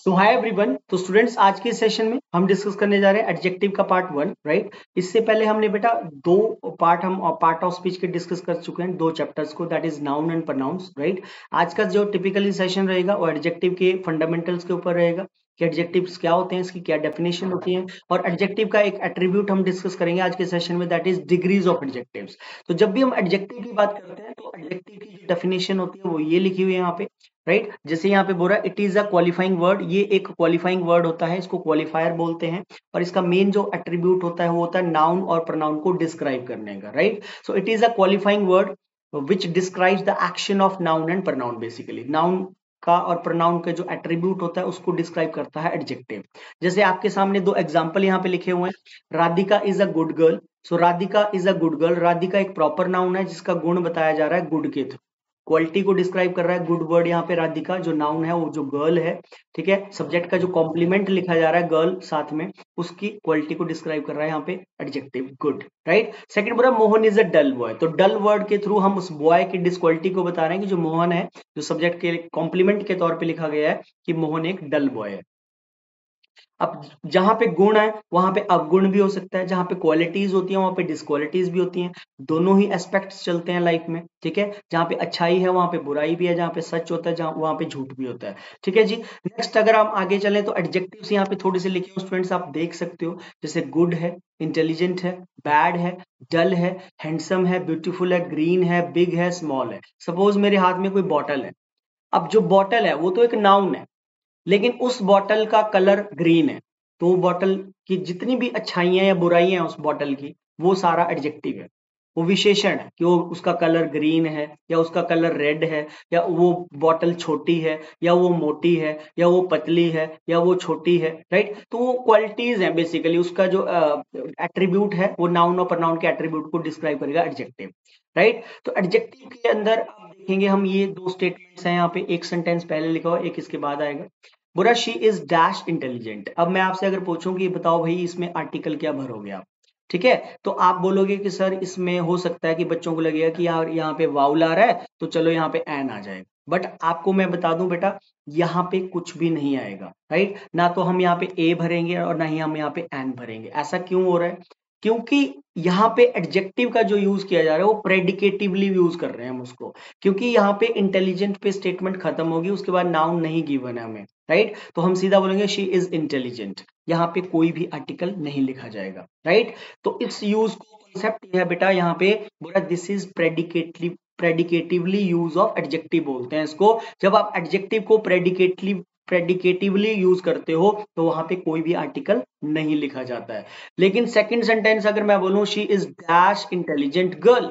तो hi everyone. तो students, आज के सेशन में हम डिस्कस करने जा रहे हैं एडजेक्टिव का पार्ट 1, राइट। इससे पहले हमने बेटा दो पार्ट हम पार्ट ऑफ स्पीच के डिस्कस कर चुके हैं, दो चैप्टर्स को, that is noun and pronouns, right. आज का जो टिपिकली सेशन रहेगा वो एडजेक्टिव के फंडामेंटल्स के ऊपर रहेगा कि एडजेक्टिव्स क्या होते हैं, इसकी क्या डेफिनेशन होती है, और एडजेक्टिव का एक एट्रीब्यूट हम डिस्कस करेंगे आज के सेशन में, that is degrees of adjectives. तो जब भी हम एडजेक्टिव की बात करते हैं तो एडजेक्टिव की जो डेफिनेशन होती है वो ये लिखी हुई है यहाँ पे, राइट। जैसे यहाँ पे बोल रहा है it is a qualifying word, ये एक क्वालिफाइंग वर्ड होता है, इसको क्वालिफायर बोलते हैं। और इसका मेन जो एट्रीब्यूट होता है वो होता है नाउन और प्रोनाउन को डिस्क्राइब करने का, right. So it is a qualifying word which describes the action of noun and pronoun. Basically noun का और प्रोनाउन का जो एट्रीब्यूट होता है उसको डिस्क्राइब करता है एडजेक्टिव। जैसे आपके सामने दो एग्जांपल यहाँ पे लिखे हुए हैं, Radhika is a good girl. So Radhika is a good girl, Radhika एक प्रॉपर नाउन है जिसका गुण बताया जा रहा है गुड के थ्रू, क्वालिटी को डिस्क्राइब कर रहा है गुड वर्ड यहाँ पे राधिका जो नाउन है, वो जो गर्ल है, ठीक है। सब्जेक्ट का जो कॉम्प्लीमेंट लिखा जा रहा है गर्ल साथ में, उसकी क्वालिटी को डिस्क्राइब कर रहा है यहाँ पे एडजेक्टिव गुड, राइट। सेकंड बोला Mohan is a dull boy, तो डल वर्ड के थ्रू हम उस बॉय की डिसक्वालिटी को बता रहे हैं कि जो मोहन है, जो सब्जेक्ट के कॉम्प्लीमेंट के तौर पे लिखा गया है कि मोहन एक डल बॉय है। अब जहां पे गुण है वहां पे अवगुण भी हो सकता है, जहां पे क्वालिटीज होती है वहां पे डिसक्वालिटीज भी होती हैं। दोनों ही एस्पेक्ट्स चलते हैं लाइफ में, ठीक है। जहां पे अच्छाई है वहां पे बुराई भी है, जहां पे सच होता है जहां वहां पे झूठ भी होता है, ठीक है जी। नेक्स्ट अगर हम आगे चले तो एडजेक्टिव्स यहाँ पे थोड़े से लिखे हो स्टूडेंट्स, आप देख सकते हो। जैसे गुड है, इंटेलिजेंट है, बैड है, डल है, हैंडसम है, ब्यूटीफुल है, ग्रीन है, बिग है, स्मॉल है। सपोज मेरे हाथ में कोई बॉटल है। अब जो बॉटल है वो तो एक नाउन है, लेकिन उस बॉटल का कलर ग्रीन है, तो वो बॉटल की जितनी भी अच्छाइयां या बुराइयां हैं उस बॉटल की, वो सारा एडजेक्टिव है। वो विशेषण है कि वो उसका कलर ग्रीन है या उसका कलर रेड है, या वो बॉटल छोटी है या वो मोटी है, या वो पतली है या वो छोटी है, राइट। तो वो क्वालिटीज हैं, बेसिकली उसका जो एट्रीब्यूट है वो नाउन और प्रोनाउन के एट्रीब्यूट को डिस्क्राइब करेगा एडजेक्टिव, राइट। तो एडजेक्टिव के अंदर आप देखेंगे हम ये दो स्टेटमेंट्स हैं यहाँ पे, एक सेंटेंस पहले लिखा हुआ एक इसके बाद आएगा। बुरा शी इज डैश इंटेलिजेंट। अब मैं आपसे अगर पूछूं कि बताओ भाई इसमें आर्टिकल क्या भरोगे आप, ठीक है। तो आप बोलोगे कि सर इसमें हो सकता है कि बच्चों को लगेगा कि यार यहाँ पे वाउल आ रहा है तो चलो यहाँ पे एन आ जाएगा, बट आपको मैं बता दूं बेटा यहाँ पे कुछ भी नहीं आएगा, राइट। ना तो हम यहाँ पे ए भरेंगे और ना ही हम यहाँ पे एन भरेंगे। ऐसा क्यों हो रहा है? क्योंकि यहाँ पे एडजेक्टिव का जो यूज किया जा रहा है वो प्रेडिकेटिवली यूज कर रहे हैं हम उसको, क्योंकि यहाँ पे इंटेलिजेंट पे स्टेटमेंट खत्म होगी, उसके बाद नाउन नहीं गिवन है हमें, राइट। तो हम सीधा बोलेंगे शी इज इंटेलिजेंट, यहाँ पे कोई भी आर्टिकल नहीं लिखा जाएगा, राइट। तो इस यूज को कॉन्सेप्ट है बेटा यहाँ पे बोला this is predicatively use of adjective बोलते हैं इसको। जब आप एडजेक्टिव को प्रेडिकेटिवली यूज करते हो तो वहां पे कोई भी आर्टिकल नहीं लिखा जाता है। लेकिन सेकंड सेंटेंस अगर मैं बोलूं she is dash intelligent girl,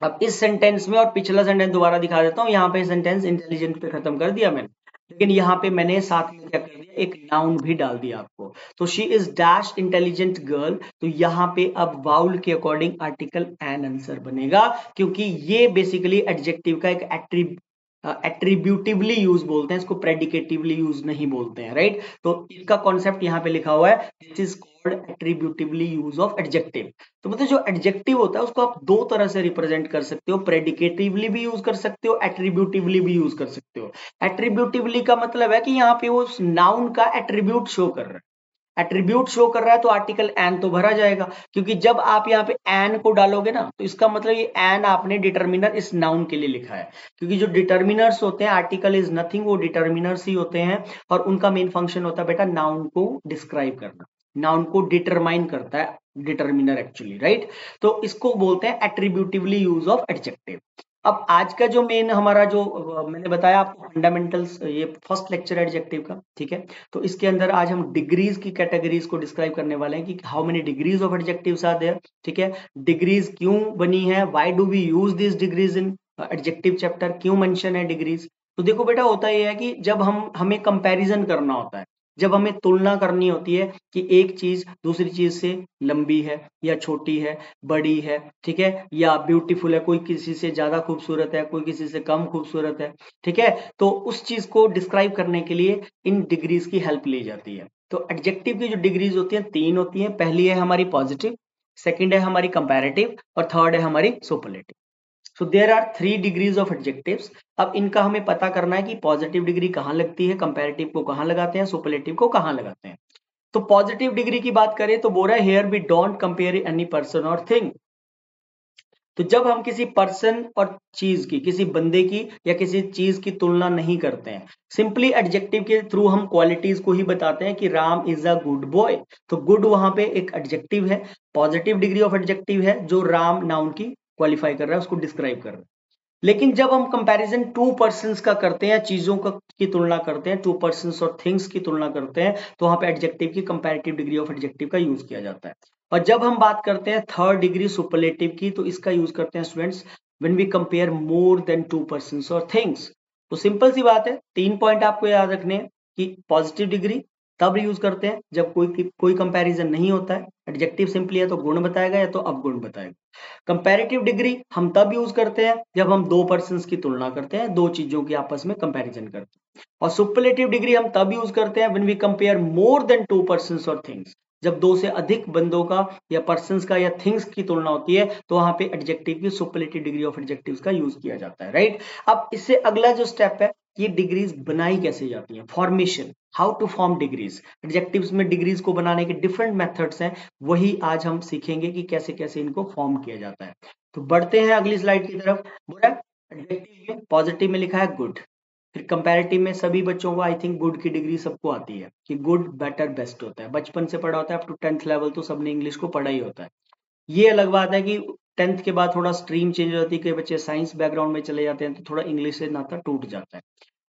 अब इस सेंटेंस में और पिछला सेंटेंस दोबारा दिखा देता हूँ, यहाँ पे सेंटेंस इंटेलिजेंट पे खत्म कर दिया मैंने, लेकिन यहाँ पे मैंने साथ में क्या कर दिया, एक नाउन भी डाल दिया आपको। तो she is dash intelligent girl, तो यहाँ पे अब वाउल के अकॉर्डिंग आर्टिकल एन आंसर बनेगा, क्योंकि ये बेसिकली एडजेक्टिव का एक एट्रीब्यूटिवली यूज बोलते हैं इसको, प्रेडिकेटिवली यूज नहीं बोलते हैं, राइट। तो इसका कॉन्सेप्ट यहाँ पे लिखा हुआ है this is called attributively use of adjective. तो मतलब जो एडजेक्टिव होता है उसको आप दो तरह से रिप्रेजेंट कर सकते हो, प्रेडिकेटिवली भी यूज कर सकते हो, एट्रीब्यूटिवली भी यूज कर सकते हो। एट्रीब्यूटिवली का मतलब है कि यहाँ पे वो नाउन का एट्रीब्यूट शो कर रहा है, एट्रीब्यूट शो कर रहा है तो आर्टिकल एन तो भरा जाएगा, क्योंकि जब आप यहाँ पे एन को डालोगे ना तो इसका मतलब ये एन आपने डिटर्मिनर इस नाउन के लिए लिखा है, क्योंकि जो डिटर्मिनर्स होते हैं आर्टिकल इज नथिंग, वो डिटर्मिनर्स ही होते हैं, और उनका मेन फंक्शन होता है बेटा नाउन को डिस्क्राइब करना, नाउन को डिटरमाइन करता है डिटर्मिनर एक्चुअली, राइट। तो इसको बोलते हैं एट्रीब्यूटिवली यूज ऑफ एडजेक्टिव। अब आज का जो मेन हमारा जो मैंने बताया आपको फंडामेंटल्स, ये फर्स्ट लेक्चर है एडजेक्टिव का, ठीक है। तो इसके अंदर आज हम डिग्रीज की कैटेगरीज को डिस्क्राइब करने वाले हैं कि how many degrees of adjectives are there, ठीक है। डिग्रीज क्यों बनी है, why do we use this degrees in adjective chapter, क्यों मेंशन है डिग्रीज। तो देखो बेटा होता यह है कि जब हम हमें कंपैरिजन करना होता है, जब हमें तुलना करनी होती है कि एक चीज दूसरी चीज से लंबी है या छोटी है, बड़ी है, ठीक है, या ब्यूटीफुल है, कोई किसी से ज्यादा खूबसूरत है, कोई किसी से कम खूबसूरत है, ठीक है। तो उस चीज को डिस्क्राइब करने के लिए इन डिग्रीज की हेल्प ली जाती है। तो एडजेक्टिव की जो डिग्रीज होती हैं तीन होती हैं, पहली है हमारी पॉजिटिव, सेकंड है हमारी कंपैरेटिव, और थर्ड है हमारी superlative. So there are 3 degrees of adjectives. अब इनका हमें पता करना है कि पॉजिटिव डिग्री कहाँ लगती है, कंपैरेटिव को कहाँ लगाते हैं, सुपरलेटिव को कहाँ लगाते हैं। तो पॉजिटिव डिग्री की बात करें तो बोल रहा है here we don't compare any person और थिंग। तो जब हम किसी पर्सन और चीज की, किसी बंदे की या किसी चीज की तुलना नहीं करते हैं, सिंपली एडजेक्टिव के थ्रू हम क्वालिटीज को ही बताते हैं कि Ram is a good boy. तो गुड वहां पे एक एडजेक्टिव है, पॉजिटिव डिग्री ऑफ एडजेक्टिव है जो राम नाउन की क्वालिफाई कर रहा है, उसको डिस्क्राइब कर रहा है। लेकिन जब हम कंपैरिजन टू पर्सन्स का करते हैं, चीजों का की तुलना करते हैं, टू पर्सन्स और थिंग्स की तुलना करते हैं, तो वहां पे एडजेक्टिव की कंपैरेटिव डिग्री ऑफ एडजेक्टिव का यूज किया जाता है। और जब हम बात करते हैं थर्ड डिग्री सुपरलेटिव की, तो इसका यूज करते हैं students when we compare more than two persons और थिंग्स। तो सिंपल सी बात है, 3 पॉइंट आपको याद रखने हैं कि पॉजिटिव डिग्री तब यूज करते हैं जब कोई कंपैरिजन नहीं होता है, एडजेक्टिव सिंपली है तो गुण बताएगा या तो अवगुण बताएगा। कंपैरेटिव डिग्री हम तब यूज करते हैं जब हम दो पर्सन्स की तुलना करते हैं, दो चीजों की आपस में कंपैरिजन करते हैं। और सुपरलेटिव डिग्री हम तब यूज करते हैं when we compare more than two persons और थिंग्स। जब दो से अधिक बंदों का या पर्सन्स का या थिंग्स की तुलना होती है, तो वहां पे एडजेक्टिव की सुपरलेटिव डिग्री ऑफ एडजेक्टिव्स का यूज किया जाता है, राइट। अब इससे अगला जो स्टेप है, ये डिग्रीज बनाई कैसे जाती है, formation, how to form degrees. Adjectives में डिग्रीज को बनाने के डिफरेंट मेथड्स हैं, वही आज हम सीखेंगे कि कैसे कैसे इनको फॉर्म किया जाता है। तो बढ़ते हैं अगली स्लाइड की तरफ। बोला एडजेक्टिव में पॉजिटिव में लिखा है गुड, फिर कंपैरेटिव में सभी बच्चों को आई थिंक गुड की डिग्री सबको आती है कि गुड बेटर बेस्ट होता है, बचपन से पढ़ा होता है, अप टू 10th लेवल तो सबने इंग्लिश को पढ़ा ही होता है। ये अलग बात है कि 10th के बाद थोड़ा स्ट्रीम चेंज हो जाती है, कई बच्चे साइंस बैकग्राउंड में चले जाते हैं तो थोड़ा इंग्लिश से नाता टूट जाता है।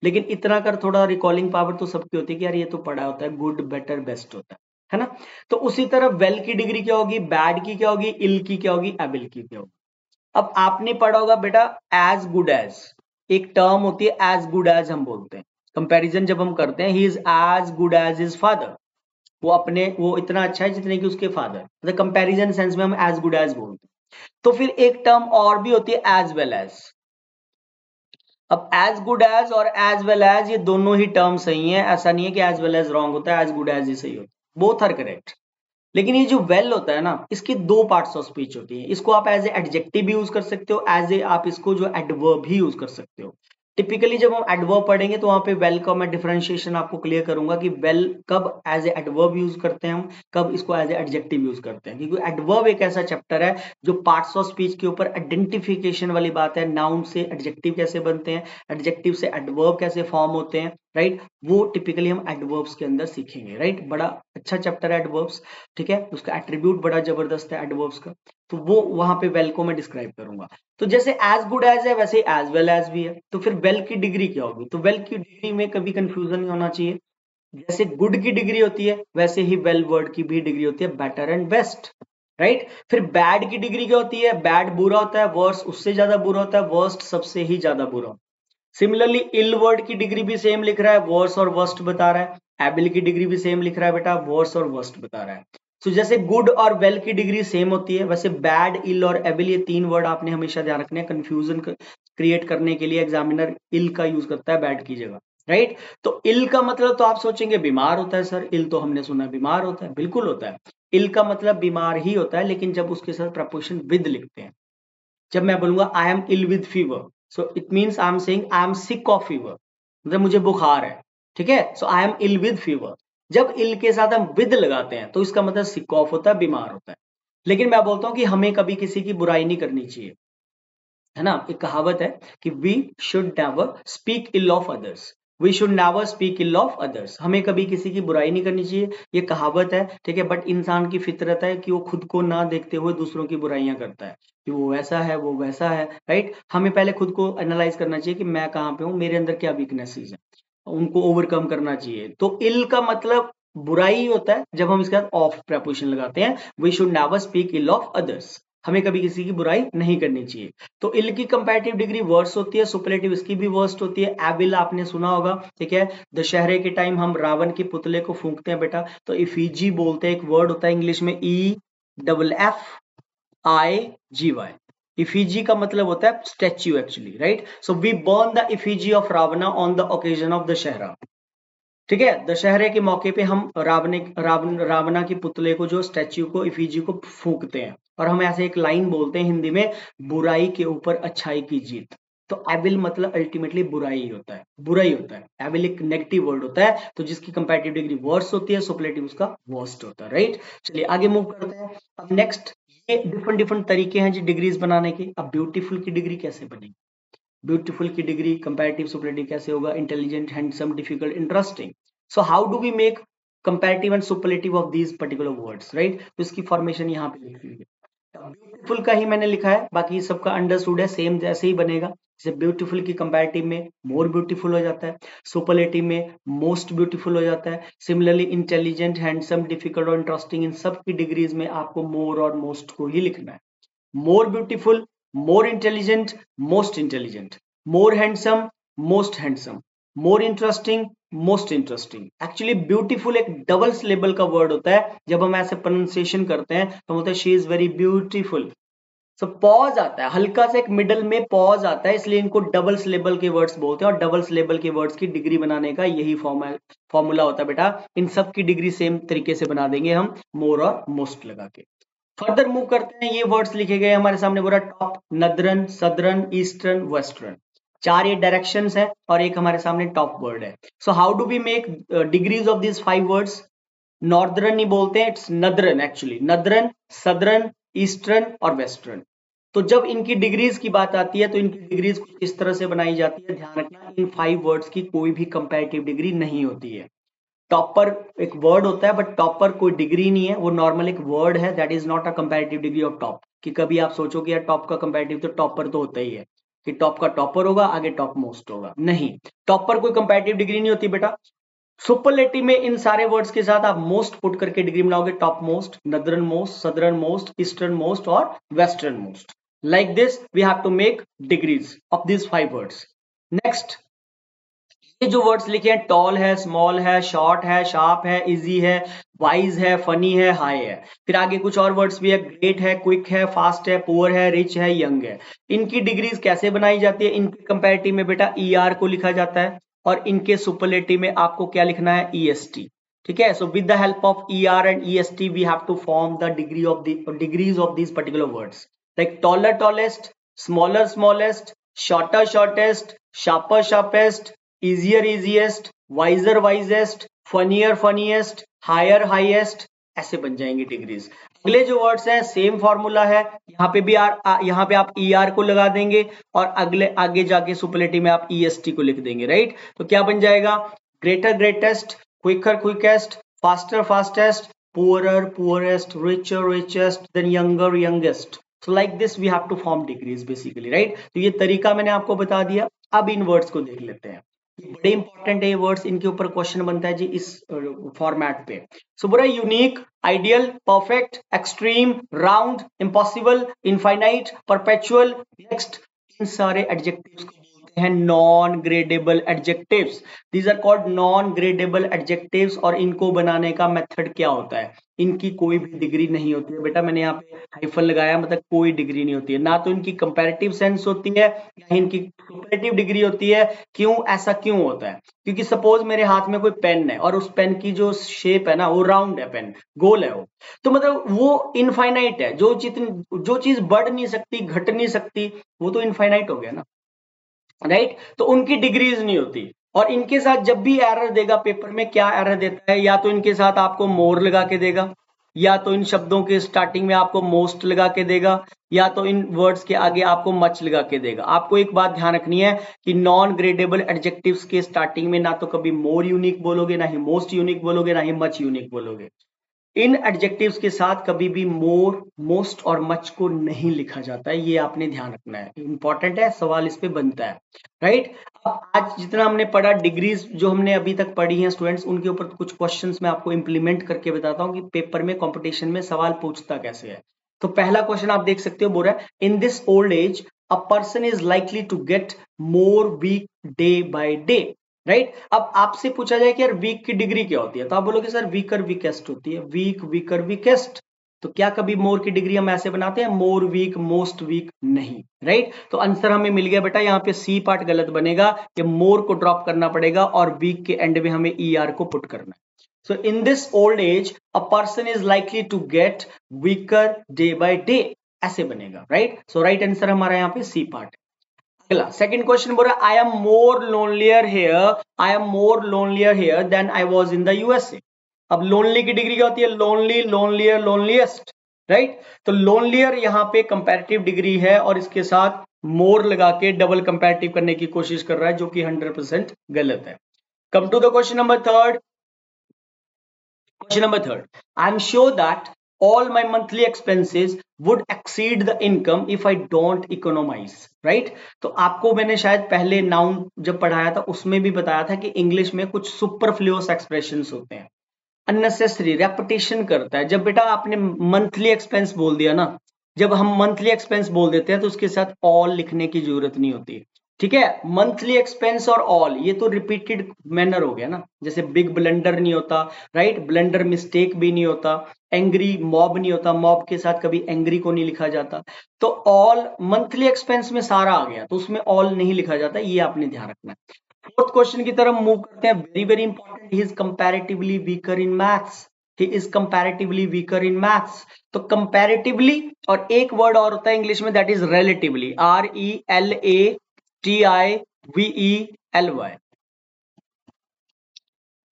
लेकिन इतना कर थोड़ा रिकॉलिंग पावर तो सबकी होती है कि यार ये तो पढ़ा होता है, गुड बेटर बेस्ट होता है ना। तो उसी तरह वेल की डिग्री क्या होगी, बैड की क्या होगी, इल की क्या होगी, एबल की क्या होगी। अब आपने पढ़ा होगा बेटा एज गुड एज, एक टर्म होती है एज गुड एज, हम बोलते हैं कंपैरिजन जब हम करते हैं, he is as good as his father, वो इतना अच्छा है जितने कि उसके फादर, मतलब कंपैरिजन सेंस में हम एज गुड एज बोलते हैं। तो फिर एक टर्म और भी होती है एज वेल एज। अब एज गुड एज और एज वेल एज ये दोनों ही टर्म सही है, ऐसा नहीं है कि एज वेल एज रॉन्ग होता है, एज गुड एज ही सही होता है, बोथ आर करेक्ट। लेकिन ये जो वेल होता है ना, इसकी दो पार्ट्स ऑफ स्पीच होती है, इसको आप एज ए एडजेक्टिव भी यूज कर सकते हो, एज ए आप इसको जो एडवर्ब भी यूज कर सकते हो। टिपिकली जब हम एडवर्ब पढ़ेंगे तो वहां पे वेल का मैं डिफरेंशिएशन आपको क्लियर करूंगा कि वेल कब एज ए एडवर्ब यूज करते हैं हम, कब इसको एज ए एडजेक्टिव यूज करते हैं, क्योंकि एडवर्ब एक ऐसा चैप्टर है जो पार्ट्स ऑफ स्पीच के ऊपर आइडेंटिफिकेशन वाली बात है, नाउन से एडजेक्टिव कैसे बनते हैं, एडजेक्टिव से एडवर्ब कैसे फॉर्म होते हैं, राइट। वो टिपिकली हम एडवर्ब्स के अंदर सीखेंगे, राइट। बड़ा अच्छा चैप्टर है एडवर्ब्स, ठीक है, उसका एट्रीब्यूट बड़ा जबरदस्त है एडवर्ब्स का, तो वो वहां पे वेल को मैं डिस्क्राइब करूंगा। तो जैसे एज गुड एज है वैसे एज वेल एज भी है, तो फिर वेल की डिग्री क्या होगी, तो वेल की डिग्री में कभी कंफ्यूजन नहीं होना चाहिए। जैसे गुड की डिग्री होती है वैसे ही वेल वर्ड की भी डिग्री होती है, बेटर एंड बेस्ट, राइट। फिर बैड की डिग्री क्या होती है, बैड बुरा होता है, वर्स उससे ज्यादा बुरा होता है, वर्स्ट सबसे ही ज्यादा बुरा। सिमिलरली इल वर्ड की डिग्री भी सेम लिख रहा है, वर्स और वर्स्ट बता रहा है। एबिल की डिग्री भी सेम लिख रहा है बेटा, वर्स और वर्स्ट बता रहा है। तो जैसे गुड और वेल की डिग्री सेम होती है, वैसे बैड, इल और एबिल, ये तीन वर्ड आपने हमेशा ध्यान रखने हैं, कंफ्यूजन क्रिएट करने के लिए एग्जामिनर इल का यूज करता है बैड की जगह, राइट। तो इल का मतलब तो आप सोचेंगे बीमार होता है, सर इल तो हमने सुना बीमार होता है, बिल्कुल होता है। इल का मतलब बीमार ही होता है, लेकिन जब उसके साथ प्रपोजिशन विद लिखते हैं, जब मैं बोलूंगा I am ill with fever, so it means I am saying I am sick of fever, मतलब मुझे बुखार है, ठीक है। So I am ill with fever, जब इल के साथ हम विद लगाते हैं तो इसका मतलब सिक ऑफ होता है, बीमार होता है। लेकिन मैं बोलता हूं कि हमें कभी किसी की बुराई नहीं करनी चाहिए, है ना। एक कहावत है कि we should never speak ill of others, we should never speak ill of others, हमें कभी किसी की बुराई नहीं करनी चाहिए, ये कहावत है, ठीक है। बट इंसान की फितरत है कि वो खुद को ना देखते हुए दूसरों की बुराइयां करता है, कि वो वैसा है वो वैसा है, राइट। हमें पहले खुद को एनालाइज करना चाहिए कि मैं कहाँ पे हूँ, मेरे अंदर क्या वीकनेसेस है, उनको ओवरकम करना चाहिए। तो इल का मतलब बुराई होता है, जब हम इसके साथ ऑफ प्रपोजिशन लगाते हैं, we should never speak ill of others, हमें कभी किसी की बुराई नहीं करनी चाहिए। तो इल की कंपैरेटिव डिग्री वर्स्ट होती है, सुपरलेटिव इसकी भी वर्स्ट होती है। एविल आपने सुना होगा, ठीक है, दशहरे के टाइम हम रावण के पुतले को फूंकते हैं बेटा, तो इफीजी बोलते हैं, एक वर्ड होता है इंग्लिश में EFFIGY, इफीजी का मतलब होता है statue actually, right. So we burn the effigy of Ravana on the occasion of Dussehra, ठीक है। दशहरे के मौके पे हम रावणा की पुतले को, जो स्टैच्यू को, इफीजी को फूंकते हैं, और हम ऐसे एक लाइन बोलते हैं हिंदी में, बुराई के ऊपर अच्छाई की जीत। तो एविल मतलब अल्टीमेटली बुराई होता है, बुरा ही होता है। एविल एक नेगेटिव वर्ड होता है, तो जिसकी कंपैरेटिव डिग्री वर्स्ट होती है, सुपरलेटिव उसका वर्स्ट होता है, राइट। चलिए आगे मूव करते हैं। अब नेक्स्ट, ये डिफरेंट डिफरेंट तरीके हैं जी डिग्रीज बनाने के। अब ब्यूटीफुल की डिग्री कैसे बनेगी? ब्यूटीफुल की डिग्री कंपैरेटिव सुपरलेटिव कैसे होगा? Intelligent, handsome, difficult, interesting. So how do we make comparative and superlative of these particular words, right. तो इसकी फॉर्मेशन यहाँ पे लिखी हुई है। ब्यूटीफुल का ही मैंने लिखा है, बाकी सबका अंडरस्टूड है, सेम जैसे ही बनेगा। जैसे ब्यूटीफुल की कंपैरेटिव में मोर ब्यूटीफुल हो जाता है, सुपरलेटिव में मोस्ट ब्यूटीफुल हो जाता है। सिमिलरली इंटेलिजेंट, हैंडसम, डिफिकल्ट और इंटरेस्टिंग, इन सब की डिग्रीज में आपको मोर और मोस्ट को ही लिखना है। More beautiful, more intelligent, most intelligent, more handsome, most handsome, more interesting, most interesting. Actually beautiful एक डबल सिलेबल का वर्ड होता है। जब हम ऐसे प्रोनाउंसिएशन करते हैं तो बोलते हैं she is very beautiful. So pause आता है, हल्का सा एक मिडल में पॉज आता है, इसलिए इनको डबल सिलेबल के वर्ड्स बोलते हैं। और डबल सिलेबल के वर्ड्स की डिग्री बनाने का यही फॉर्मूला होता है बेटा। इन सब की डिग्री सेम तरीके से बना देंगे हम, मोर और मोस्ट लगा के। फर्दर मूव करते हैं, ये वर्ड्स लिखे गए हमारे सामने, बोला टॉप, नदरन, सदरन, ईस्टर्न, वेस्टर्न। चार ये डायरेक्शंस है और एक हमारे सामने टॉप वर्ड है। So how do we make degrees of this 5 words? Northern नहीं बोलते हैं, it's northern actually. Northern, southern, eastern और वेस्टर्न। तो जब इनकी डिग्रीज की बात आती है तो इनकी डिग्रीज कुछ इस तरह से बनाई जाती है। ध्यान रखना, इन 5 वर्ड्स की कोई भी कंपैरेटिव डिग्री नहीं होती है। टॉपर एक वर्ड होता है, बट टॉपर कोई डिग्री नहीं है, वो नॉर्मल एक वर्ड है। That is not a comparative degree of top. कि कभी आप सोचो कि यार टॉप का कंपैरेटिव तो टॉपर तो होता ही है, कि टॉप का टॉपर होगा, आगे टॉप मोस्ट होगा। नहीं, टॉपर कोई कंपैरेटिव डिग्री नहीं होती बेटा। सुपरलेटिव में इन सारे वर्ड्स के साथ आप मोस्ट पुट करके डिग्री बनाओगे, top most, northern most, southern most, eastern most और western most. Like this we have to make degrees of this 5 words. Next, ये जो वर्ड्स लिखे हैं, टॉल है, स्मॉल है, शॉर्ट है, शार्प है, इजी है, वाइज है, फनी है, हाई है। फिर आगे कुछ और वर्ड्स भी है, ग्रेट है, क्विक है, फास्ट है, पुअर है, रिच है, यंग है। इनकी डिग्रीज कैसे बनाई जाती है? इनके कंपैरेटिव में बेटा ER को लिखा जाता है, और इनके सुपरलेटिव में आपको क्या लिखना है? EST। ठीक है। So with the help of ER and EST we have to form the degrees of these particular words, like taller tallest, smaller smallest, shorter shortest, sharper sharpest, easier easiest, wiser wisest, funnier funniest, higher highest। ऐसे बन जाएंगे degrees. अगले जो words हैं same formula है, यहाँ पे भी यहाँ पे आप ER को लगा देंगे, और अगले आगे जाके सुपरलेटिव में आप EST को लिख देंगे, राइट। तो क्या बन जाएगा? Greater greatest, quicker quickest, faster fastest, poorer poorest, richer richest, then younger youngest. So like this we have to form degrees basically, right? तो ये तरीका मैंने आपको बता दिया। अब इन वर्ड्स को देख लेते हैं, ये बड़े इंपॉर्टेंट है ये वर्ड्स, इनके ऊपर क्वेश्चन बनता है जी इस फॉर्मेट पे। सो बोला unique, ideal, perfect, extreme, round, impossible, infinite, perpetual. Next, इन सारे एडजेक्टिव्स को बोलते हैं non gradable adjectives. These are called non gradable adjectives. और इनको बनाने का मेथड क्या होता है? इनकी कोई भी डिग्री नहीं होती है बेटा, मैंने यहाँ पे हाइफन लगाया, मतलब कोई डिग्री नहीं होती है। ना तो इनकी कंपैरेटिव सेंस होती है, ना इनकी सुपरलेटिव डिग्री होती है। क्यों? ऐसा क्यों होता है? क्योंकि सपोज मेरे हाथ में कोई पेन है, और उस पेन की जो शेप है ना, वो राउंड है, पेन गोल है वो, तो मतलब वो इनफाइनाइट है। जो चीज बढ़ नहीं सकती, घट नहीं सकती, वो तो इनफाइनाइट हो गया ना, राइट। तो उनकी डिग्रीज नहीं होती। और इनके साथ जब भी एरर देगा पेपर में, क्या एरर देता है? या तो इनके साथ आपको मोर लगा के देगा, या तो इन शब्दों के स्टार्टिंग में आपको मोस्ट लगा के देगा, या तो इन वर्ड्स के आगे आपको मच लगा के देगा। आपको एक बात ध्यान रखनी है कि नॉन ग्रेडेबल एडजेक्टिव्स के स्टार्टिंग में ना तो कभी मोर यूनिक बोलोगे, ना ही मोस्ट यूनिक बोलोगे, ना ही मच यूनिक बोलोगे। इन एडजेक्टिव्स के साथ कभी भी मोर, मोस्ट और मच को नहीं लिखा जाता है, ये आपने ध्यान रखना है, इंपॉर्टेंट है, सवाल इस पे बनता है, राइट। अब आज जितना हमने पढ़ा डिग्रीज जो हमने अभी तक पढ़ी हैं स्टूडेंट्स, उनके ऊपर कुछ क्वेश्चंस मैं आपको इंप्लीमेंट करके बताता हूँ कि पेपर में कंपटीशन में सवाल पूछता कैसे है। तो पहला क्वेश्चन आप देख सकते हो, बोल रहा है in this old age a person is likely to get more weak day by day, right. अब आपसे पूछा जाए कि यार वीक की डिग्री क्या होती है, तो आप बोलोगे सर वीकर वीकेस्ट होती है, वीक वीकर वीकेस्ट। तो क्या कभी मोर की डिग्री हम ऐसे बनाते हैं, मोर वीक मोस्ट वीक? नहीं, राइट। तो आंसर हमें मिल गया बेटा, यहाँ पे सी पार्ट गलत बनेगा, कि मोर को ड्रॉप करना पड़ेगा और वीक के एंड में हमें ER को पुट करना है। So in this old age a person is likely to get weaker day by day, ऐसे बनेगा, राइट। सो राइट आंसर हमारा यहाँ पे सी पार्ट। अगला सेकंड क्वेश्चन बोल रहा है, I am more lonelier here, I am more lonelier here than I was in the USA. अब लोनली की डिग्री क्या होती है? Lonely, lonelier, loneliest, right. तो लोनलियर यहाँ पे कंपैरेटिव डिग्री है और इसके साथ मोर लगा के डबल कंपैरेटिव करने की कोशिश कर रहा है, जो कि 100% गलत है। Come to the question number third. Question number third. I'm sure that all my monthly expenses would exceed the income if I don't economize. Right? तो आपको मैंने शायद पहले नाउन जब पढ़ाया था उसमें भी बताया था कि इंग्लिश में कुछ सुपरफ्लुअस एक्सप्रेशंस होते हैं, अननेसेसरी रेपिटेशन करता है। जब बेटा आपने मंथली एक्सपेंस बोल दिया ना, जब हम मंथली एक्सपेंस बोल देते हैं तो उसके साथ ऑल लिखने की जरूरत नहीं होती, ठीक है। मंथली एक्सपेंस और ऑल ये तो रिपीटेड मैनर हो गया ना, जैसे बिग ब्लंडर नहीं होता, राइट, ब्लंडर मिस्टेक भी नहीं होता, एंग्री मॉब नहीं होता, मॉब के साथ कभी एंग्री को नहीं लिखा जाता। तो ऑल मंथली एक्सपेंस में सारा आ गया तो उसमें ऑल नहीं लिखा जाता, ये आपने ध्यान रखना है। फोर्थ क्वेश्चन की तरफ मूव करते हैं, very very important, he is comparatively weaker in maths, he is comparatively weaker in maths. तो कंपैरेटिवली और एक वर्ड और होता है इंग्लिश में, that is relatively, RELATIVELY,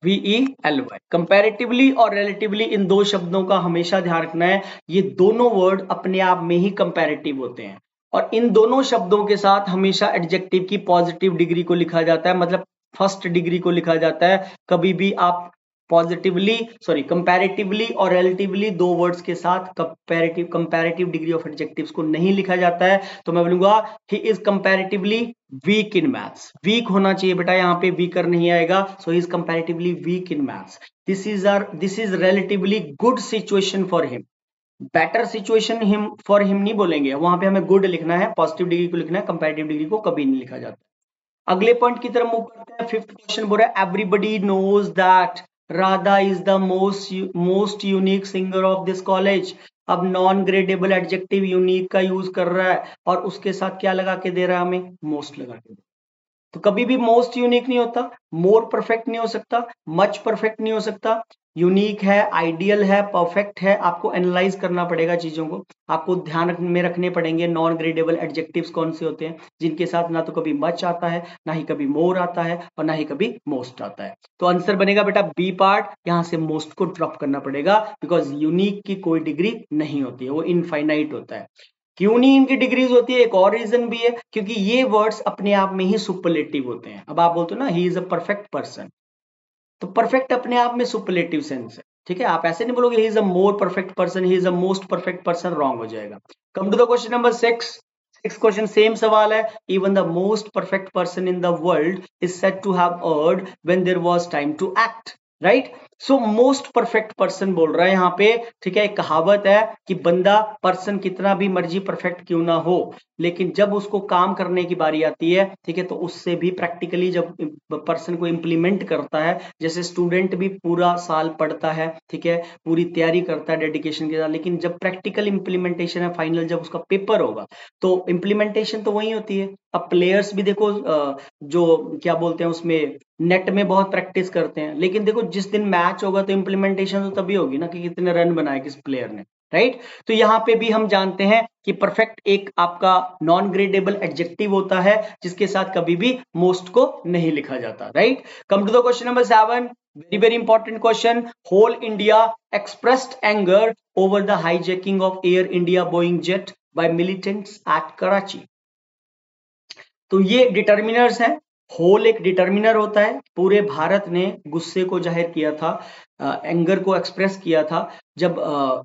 VELY। Comparatively और रिलेटिवली इन दो शब्दों का हमेशा ध्यान रखना है, ये दोनों वर्ड अपने आप में ही कंपैरेटिव होते हैं और इन दोनों शब्दों के साथ हमेशा एडजेक्टिव की पॉजिटिव डिग्री को लिखा जाता है, मतलब फर्स्ट डिग्री को लिखा जाता है। कभी भी आप कंपैरेटिवली और रिलेटिवली दो वर्ड्स के साथ कंपैरेटिव डिग्री ऑफ एडजेक्टिव्स को नहीं लिखा जाता है। तो मैं बोलूंगा he is comparatively weak in maths, weak होना चाहिए बेटा, यहाँ पे वीकर नहीं आएगा, so he is comparatively weak in maths. This is relatively good situation for him, better situation him for him नहीं बोलेंगे, वहां पे हमें गुड लिखना है, पॉजिटिव डिग्री को लिखना है, कंपैरेटिव डिग्री को कभी नहीं लिखा जाता। अगले पॉइंट की तरफ मूव करते हैं। फिफ्थ क्वेश्चन बोल रहा है, everybody knows that Radha is the most unique singer of this college. अब नॉन ग्रेडेबल एडजेक्टिव यूनिक का यूज कर रहा है और उसके साथ क्या लगा के दे रहा है हमें? मोस्ट लगा के दे। तो कभी भी मोस्ट यूनिक नहीं होता, मोर परफेक्ट नहीं हो सकता, मच परफेक्ट नहीं हो सकता, यूनिक है, आइडियल है, परफेक्ट है। आपको एनालाइज करना पड़ेगा चीजों को, आपको ध्यान में रखने पड़ेंगे नॉन ग्रेडेबल एडजेक्टिव्स कौन से होते हैं, जिनके साथ ना तो कभी मच आता है, ना ही कभी मोर आता है और ना ही कभी मोस्ट आता है। तो आंसर बनेगा बेटा बी पार्ट, यहां से मोस्ट को ड्रॉप करना पड़ेगा, बिकॉज यूनिक की कोई डिग्री नहीं होती है, वो इनफाइनाइट होता है। क्यों नहीं इनकी डिग्रीज होती है? एक और रीजन भी है, क्योंकि ये वर्ड्स अपने आप में ही सुपरलेटिव होते हैं। अब आप बोलते हो ना ही इज अ परफेक्ट पर्सन, तो परफेक्ट अपने आप में सुपरलेटिव सेंस है, ठीक है। आप ऐसे नहीं बोलोगे he is a more perfect person, he is a most perfect person, wrong हो जाएगा। Come to the question number 6। Six question same सवाल है, even the most perfect person in the world is said to have earned when there was time to act, right. So most perfect person बोल रहा है यहाँ पे, ठीक है। एक कहावत है कि बंदा पर्सन कितना भी मर्जी परफेक्ट क्यों ना हो, लेकिन जब उसको काम करने की बारी आती है, ठीक है, तो उससे भी प्रैक्टिकली जब पर्सन को इम्प्लीमेंट करता है, जैसे स्टूडेंट भी पूरा साल पढ़ता है, ठीक है, पूरी तैयारी करता है डेडिकेशन के साथ, लेकिन जब प्रैक्टिकल इम्प्लीमेंटेशन है, फाइनल जब उसका पेपर होगा, तो इम्प्लीमेंटेशन तो वही होती है। अब प्लेयर्स भी देखो जो क्या बोलते हैं उसमें नेट में बहुत प्रैक्टिस करते हैं, लेकिन देखो जिस दिन मैच होगा तो इम्प्लीमेंटेशन तो तभी होगी ना कि कितने रन बनाए किस प्लेयर ने, राइट। तो यहाँ पे भी हम जानते हैं कि परफेक्ट एक आपका नॉन ग्रेडेबल एडजेक्टिव होता है जिसके साथ कभी भी मोस्ट को नहीं लिखा जाता, right. Come to the question number 7, very very important question. Whole India expressed anger over the hijacking of Air India Boeing jet by militants at Karachi. तो ये डिटर्मिनर्स हैं। होल एक डिटर्मिनर होता है, पूरे भारत ने गुस्से को जाहिर किया था, एंगर को एक्सप्रेस किया था जब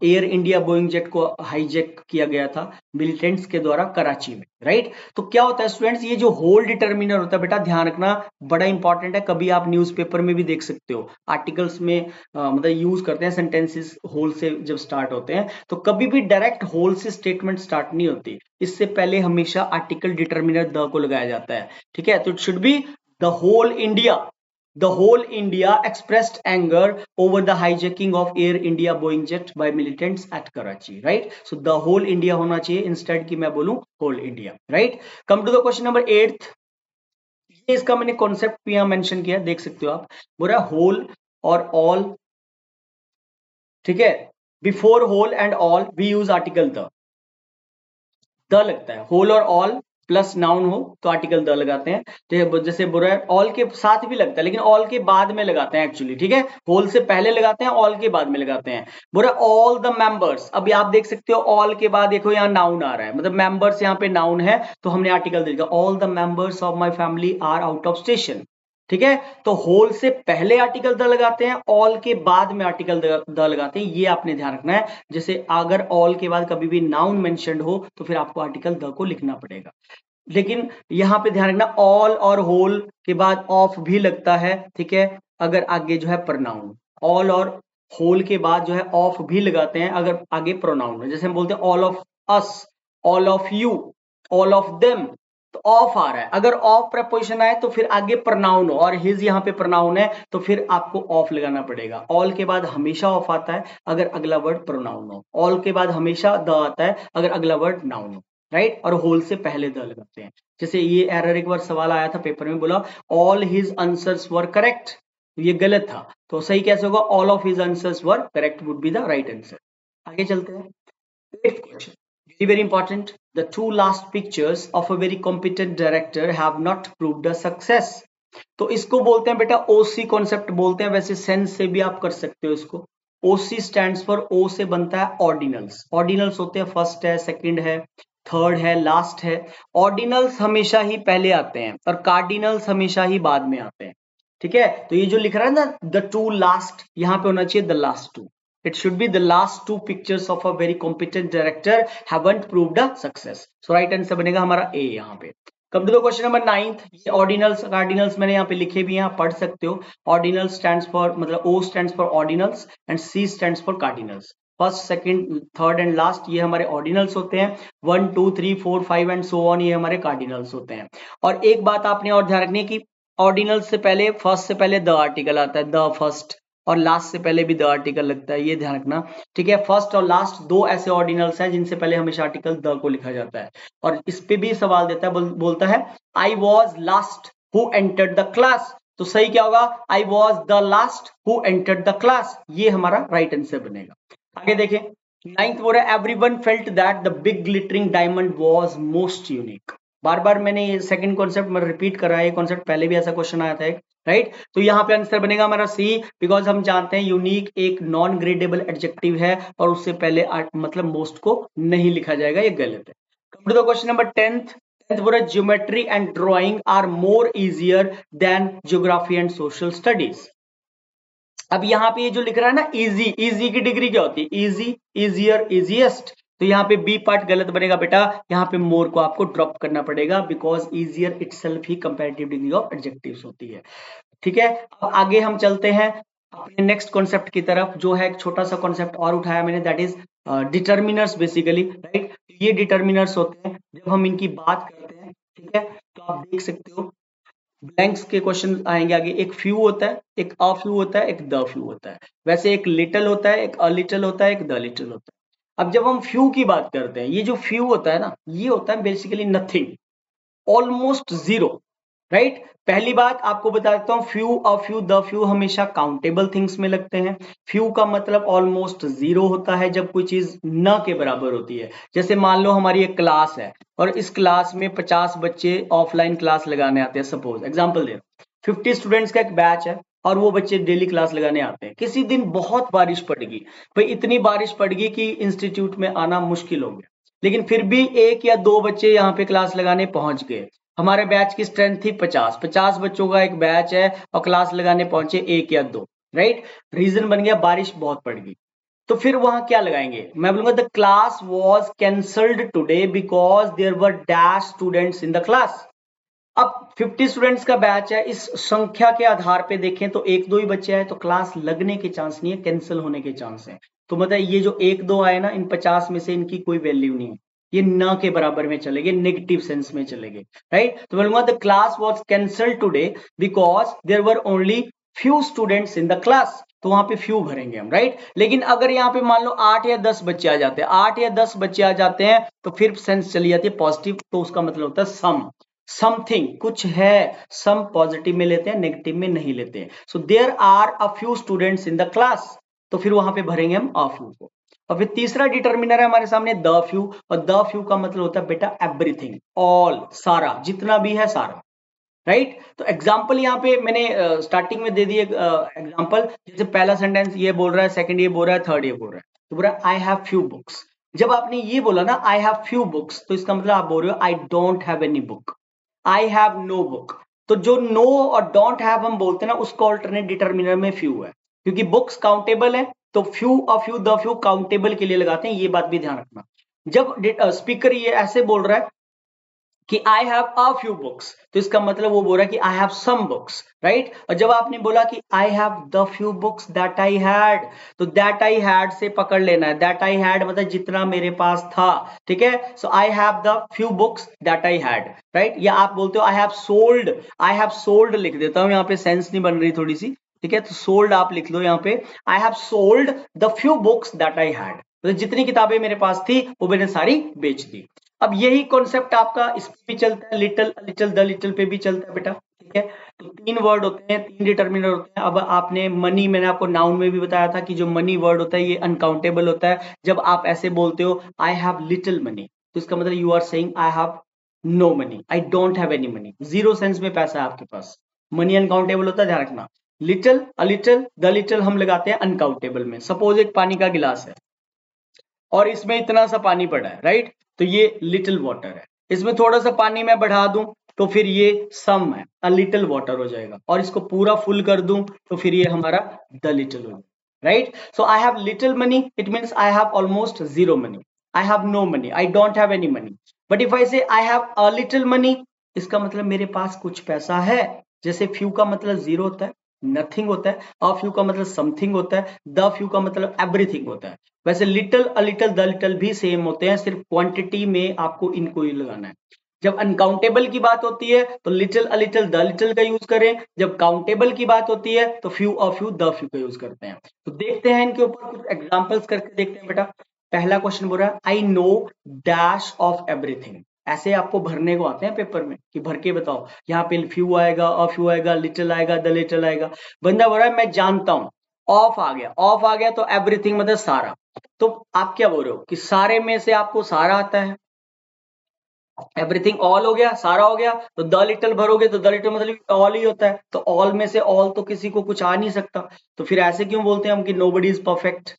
एयर इंडिया बोइंग जेट को हाईजैक किया गया था मिलिटेंट्स के द्वारा कराची में, राइट। तो क्या होता है स्टूडेंट्स, ये जो होल डिटर्मिनर होता है बेटा ध्यान रखना, बड़ा इंपॉर्टेंट है। कभी आप न्यूज़पेपर में भी देख सकते हो, आर्टिकल्स में मतलब यूज करते हैं सेंटेंसेस होल से जब स्टार्ट होते हैं, तो कभी भी डायरेक्ट होल से स्टेटमेंट स्टार्ट नहीं होती, इससे पहले हमेशा आर्टिकल डिटर्मिनर द को लगाया जाता है, ठीक है। तो it should be the whole India, the whole India expressed anger over the hijacking of Air India Boeing jet by militants at Karachi, right? So the whole India होना चाहिए, instead कि मैं बोलूं whole India, right? Come to the question number 8th। ये इसका मैंने concept भी यहाँ मेंशन किया, देख सकते हो आप। बोल रहा है होल और ऑल ठीक है, before whole and all we use article the लगता है, होल और ऑल प्लस नाउन हो तो आर्टिकल द लगाते हैं। तो जैसे बुरा ऑल के साथ भी लगता है लेकिन ऑल के बाद में लगाते हैं एक्चुअली, ठीक है, होल से पहले लगाते हैं, ऑल के बाद में लगाते हैं। बुरा ऑल द मेंबर्स, अभी आप देख सकते हो ऑल के बाद देखो यहाँ नाउन आ रहा है, मतलब मेंबर्स यहाँ पे नाउन है तो हमने आर्टिकल दे दिया, all the members of my family are out of station. ठीक है, तो होल से पहले आर्टिकल द लगाते हैं, ऑल के बाद में आर्टिकल द लगाते हैं, ये आपने ध्यान रखना है। जैसे अगर ऑल के बाद कभी भी नाउन मेंशन्ड हो तो फिर आपको आर्टिकल द को लिखना पड़ेगा। लेकिन यहां पे ध्यान रखना ऑल और होल के बाद ऑफ भी लगता है, ठीक है, अगर आगे जो है प्रोनाउन, ऑल और होल के बाद जो है ऑफ भी लगाते हैं अगर आगे प्रोनाउन है। जैसे हम बोलते हैं all of us, all of you, all of them, तो ऑफ आ रहा है, अगर ऑफ प्रपोजिशन आए तो फिर आगे प्रोनाउन हो और हिज यहाँ पे प्रोनाउन है तो फिर आपको ऑफ लगाना पड़ेगा। ऑल के बाद हमेशा ऑफ आता है अगर अगला वर्ड प्रोनाउन हो, ऑल के बाद हमेशा द आता है अगर अगला वर्ड नाउन हो, राइट, और होल से पहले द लगाते हैं। जैसे ये एरर एक बार सवाल आया था पेपर में, बोला all his answers were correct, ये गलत था, तो सही कैसे होगा, all of his answers were correct would be the right answer. आगे चलते हैं, 8th question, very important, the two last pictures of a very competent director have not proved a success। तो इसको बोलते हैं बेटा ओसी कॉन्सेप्ट बोलते हैं, वैसे सेंस से भी आप कर सकते हो इसको। ओसी स्टैंड्स फॉर, ओ से बनता है ऑर्डिनल्स, ऑर्डिनल्स होते हैं फर्स्ट है, सेकंड है, थर्ड है, लास्ट है। ऑर्डिनल्स हमेशा ही पहले आते हैं और कार्डिनल्स हमेशा ही बाद में आते हैं। ठीक है, तो ये जो लिख रहा है ना द टू लास्ट, यहाँ पे होना चाहिए the last two, it should be the last two pictures of a very competent director haven't proved a success, so right answer बनेगा हमारा A यहाँ पे। Come to the question number 9th, ये ordinals cardinals मैंने यहाँ पे लिखे भी हैं, आप पढ़ सकते हो। ऑर्डिनल स्टैंड्स फॉर, मतलब O stands for ordinals and C stands for cardinals. First, second, third and last ये हमारे ऑर्डिनल्स होते हैं, 1 2 3 4 5 एंड सो ऑन ये हमारे कार्डिनल्स होते हैं। और एक बात आपने और ध्यान रखनी है कि ऑर्डिनल्स से पहले, फर्स्ट से पहले द आर्टिकल आता है, द फर्स्ट, और लास्ट से पहले भी द आर्टिकल लगता है, ये ध्यान रखना। ठीक है, फर्स्ट और लास्ट दो ऐसे ऑर्डिनल्स हैं जिनसे पहले हमेशा आर्टिकल द को लिखा जाता है। और इस पे भी सवाल देता है, बोलता है I was last who entered the class, तो सही क्या होगा, I was the last who entered the class, ये हमारा राइट आंसर बनेगा। आगे देखें, 9th बोल रहा है everyone felt that the big glittering diamond was most unique. बार बार मैंने ये सेकंड कॉन्सेप्ट में रिपीट करा है, ये कॉन्सेप्ट पहले भी ऐसा क्वेश्चन आया था एक, राइट। तो यहाँ पे आंसर बनेगा हमारा सी, बिकॉज हम जानते हैं यूनिक एक नॉन ग्रेडेबल एडजेक्टिव है और उससे पहले मतलब मोस्ट को नहीं लिखा जाएगा, ये गलत है। Come to the question number 10th, geometry and drawing are more easier than geography and social studies. अब यहाँ पे ये जो लिख रहा है ना इजी, इजी की डिग्री क्या होती है, इजी, इजियर, इजीएस्ट, तो यहाँ पे बी पार्ट गलत बनेगा बेटा, यहाँ पे मोर को आपको ड्रॉप करना पड़ेगा, because easier itself he comparative degree of adjectives होती है। ठीक है, अब आगे हम चलते हैं अपने नेक्स्ट कॉन्सेप्ट की तरफ, जो है एक छोटा सा कॉन्सेप्ट और उठाया मैंने, that is determiners basically, right. ये डिटर्मिनर्स होते हैं जब हम इनकी बात करते हैं, ठीक है, तो आप देख सकते हो ब्लैंक्स के क्वेश्चन आएंगे आगे, एक फ्यू होता है, एक अ फ्यू होता है, एक द फ्यू होता है, वैसे एक लिटिल होता है, एक अ लिटिल होता है, एक द लिटिल होता है। अब जब हम फ्यू की बात करते हैं, ये जो फ्यू होता है ना, ये होता है basically nothing, almost zero, right. पहली बात आपको बता देता हूं, few, a few, the few हमेशा काउंटेबल थिंग्स में लगते हैं। फ्यू का मतलब ऑलमोस्ट जीरो होता है जब कोई चीज न के बराबर होती है। जैसे मान लो हमारी एक क्लास है और इस क्लास में 50 बच्चे ऑफलाइन क्लास लगाने आते हैं, सपोज एग्जांपल दे रहा हूं, 50 स्टूडेंट्स का एक बैच है और वो बच्चे डेली क्लास लगाने आते हैं। किसी दिन बहुत बारिश पड़ेगी, भाई इतनी बारिश पड़ेगी कि इंस्टीट्यूट में आना मुश्किल हो गया, लेकिन फिर भी एक या दो बच्चे यहाँ पे क्लास लगाने पहुंच गए। हमारे बैच की स्ट्रेंथ थी 50 बच्चों का एक बैच है और क्लास लगाने पहुंचे एक या दो, राइट। रीजन बन गया बारिश बहुत पड़ गई, तो फिर वहां क्या लगाएंगे, मैं बोलूंगा the class was cancelled today because there were dash students in the class. अब 50 स्टूडेंट्स का बैच है, इस संख्या के आधार पे देखें तो एक दो ही बच्चे आए तो क्लास लगने के चांस नहीं है, कैंसिल होने के चांस है। तो मतलब ये जो एक दो आए ना, इन 50 में से इनकी कोई वैल्यू नहीं है, ये न के बराबर में चलेंगे, नेगेटिव सेंस में चलेंगे, राइट। तो बोलूंगा the class was cancelled today because there were only few students in the class, तो वहां पे फ्यू भरेंगे हम, राइट। लेकिन अगर यहाँ पे मान लो 8 या 10 बच्चे आ जाते हैं, 8 या 10 बच्चे आ जाते हैं तो फिर सेंस चली जाती है पॉजिटिव, तो उसका मतलब होता है सम, समथिंग कुछ है, सम पॉजिटिव में लेते हैं, नेगेटिव में नहीं लेते हैं। So there are a few students in the class, तो फिर वहां पे भरेंगे हम अ फ्यू को। और फिर तीसरा डिटर्मिनर है हमारे सामने द फ्यू, और द फ्यू का मतलब होता है बेटा एवरीथिंग, ऑल, सारा, जितना भी है सारा, राइट। तो एग्जाम्पल यहाँ पे मैंने स्टार्टिंग में दे दिए एग्जाम्पल, जैसे पहला सेंटेंस ये बोल रहा है, सेकंड ये बोल रहा है, थर्ड ये बोल रहा है, तो बोल रहा है आई हैव फ्यू बुक्स। जब आपने ये बोला ना आई हैव फ्यू बुक्स, तो इसका मतलब आप बोल रहे हो I don't have any book, I have no book. तो जो नो और डोंट हैव हम बोलते हैं ना, उसका ऑल्टरनेट डिटर्मिनर में फ्यू है, क्योंकि बुक्स काउंटेबल है, तो फ्यू और फ्यू द फ्यू काउंटेबल के लिए लगाते हैं, ये बात भी ध्यान रखना। जब स्पीकर ये ऐसे बोल रहा है कि I have a few books, तो इसका मतलब वो बोल रहा है कि I have some books, right. और जब आपने बोला कि I have the few books that I had, तो दैट आई हैड से पकड़ लेना है, दैट आई हैड मतलब जितना मेरे पास था, ठीक है। So I have the few books that I had, right. या आप बोलते हो आई हैव सोल्ड लिख देता हूं, यहाँ पे सेंस नहीं बन रही थोड़ी सी, ठीक है, तो सोल्ड आप लिख लो यहाँ पे, I have sold the few books that I had, मतलब जितनी किताबें मेरे पास थी वो मैंने सारी बेच दी। अब यही कॉन्सेप्ट आपका इस पे भी चलता है, लिटिल लिटिल द लिटिल पे भी चलता है बेटा, ठीक है। तो तीन वर्ड होते हैं, तीन डिटर्मिनर होते हैं। अब आपने मनी, मैंने आपको नाउन में भी बताया था कि जो मनी वर्ड होता है ये अनकाउंटेबल होता है। जब आप ऐसे बोलते हो आई हैव लिटिल मनी, तो इसका मतलब you are saying I have no money, I don't have any money, zero sense में पैसा है आपके पास। मनी अनकाउंटेबल होता है, ध्यान रखना। Little, a little, the little हम लगाते हैं अनकाउंटेबल में। सपोज एक पानी का गिलास है और इसमें इतना सा पानी पड़ा है, राइट, तो ये लिटिल वाटर है। इसमें थोड़ा सा पानी मैं बढ़ा दूं तो फिर ये सम है, अ लिटिल वाटर हो जाएगा, और इसको पूरा फुल कर दूं तो फिर ये हमारा द लिटिल हो जाएगा, right. So I have little money, it means I have almost zero money, I have no money, I don't have any money. But if I say I have a little money, इसका मतलब मेरे पास कुछ पैसा है। जैसे few का मतलब zero होता है, नथिंग होता है, अ फ्यू का मतलब समथिंग होता है, द फ्यू का मतलब एवरीथिंग होता है। वैसे little, a little, the little भी सेम होते हैं, सिर्फ क्वांटिटी में आपको इनको ही लगाना है। जब अनकाउंटेबल की बात होती है तो little, a little, the little का यूज करें। जब काउंटेबल की बात होती है तो few, a few, the few का यूज करते हैं। तो देखते हैं इनके ऊपर कुछ एग्जांपल्स करके देखते हैं बेटा। पहला क्वेश्चन बोल रहा है I know dash of everything. ऐसे आपको भरने को आते हैं पेपर में कि भर के बताओ, यहाँ पे फ्यू आएगा, अ फ्यू आएगा, लिटिल आएगा, द लिटिल आएगा। बंदा बोल रहा है मैं जानता हूं। ऑफ आ गया, ऑफ आ गया तो एवरीथिंग मतलब सारा। तो आप क्या बोल रहे हो कि सारे में से आपको सारा आता है, एवरीथिंग ऑल हो गया, सारा हो गया, तो द लिटिल भरोगे तो द लिटिल मतलब ऑल ही होता है, तो ऑल में से ऑल तो किसी को कुछ आ नहीं सकता। तो फिर ऐसे क्यों बोलते हैं हम कि नोबडी इज परफेक्ट,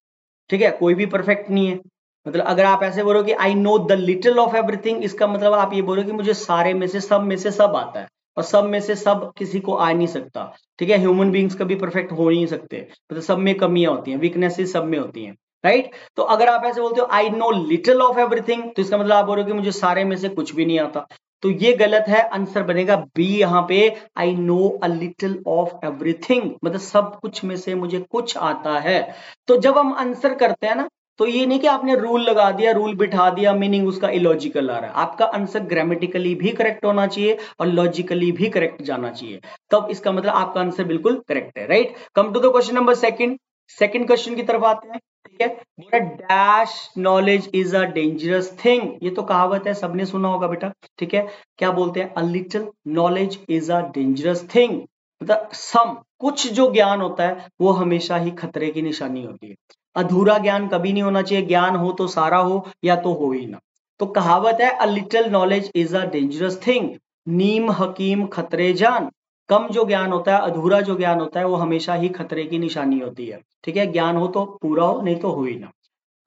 ठीक है, कोई भी परफेक्ट नहीं है। मतलब अगर आप ऐसे बोलो कि I know the little of everything, इसका मतलब आप ये बोलो कि मुझे सारे में से, सब में से सब आता है, और सब में से सब किसी को आ नहीं सकता, ठीक है। ह्यूमन बींग्स कभी परफेक्ट हो नहीं सकते, मतलब सब में कमियां होती हैं, वीकनेसेस सब में होती हैं, राइट। तो अगर आप ऐसे बोलते हो I know little of everything, तो इसका मतलब आप बोल रहे हो कि मुझे सारे में से कुछ भी नहीं आता। तो ये गलत है, आंसर बनेगा बी यहाँ पे, I know a little of everything, मतलब सब कुछ में से मुझे कुछ आता है। तो जब हम आंसर करते हैं ना, तो ये नहीं कि आपने रूल लगा दिया, रूल बिठा दिया, मीनिंग उसका इलॉजिकल आ रहा है। आपका आंसर ग्रामेटिकली भी करेक्ट होना चाहिए और लॉजिकली भी करेक्ट जाना चाहिए, तब इसका मतलब आपका आंसर बिल्कुल करेक्ट है, right. Come to the question number second. Second question की तरफ आते हैं, ठीक है। बोला dash knowledge is a dangerous thing, ये तो कहावत है, सबने सुना होगा बेटा, ठीक है। क्या बोलते हैं, अ little knowledge is a dangerous thing, मतलब सम, कुछ जो ज्ञान होता है वो हमेशा ही खतरे की निशानी होती है। अधूरा ज्ञान कभी नहीं होना चाहिए, ज्ञान हो तो सारा हो या तो हो ही ना। तो कहावत है a little knowledge is a dangerous thing, नीम हकीम खतरे जान। कम जो ज्ञान होता है, अधूरा जो ज्ञान होता है वो हमेशा ही खतरे की निशानी होती है, ठीक है। ज्ञान हो तो पूरा हो, नहीं तो हो ही ना।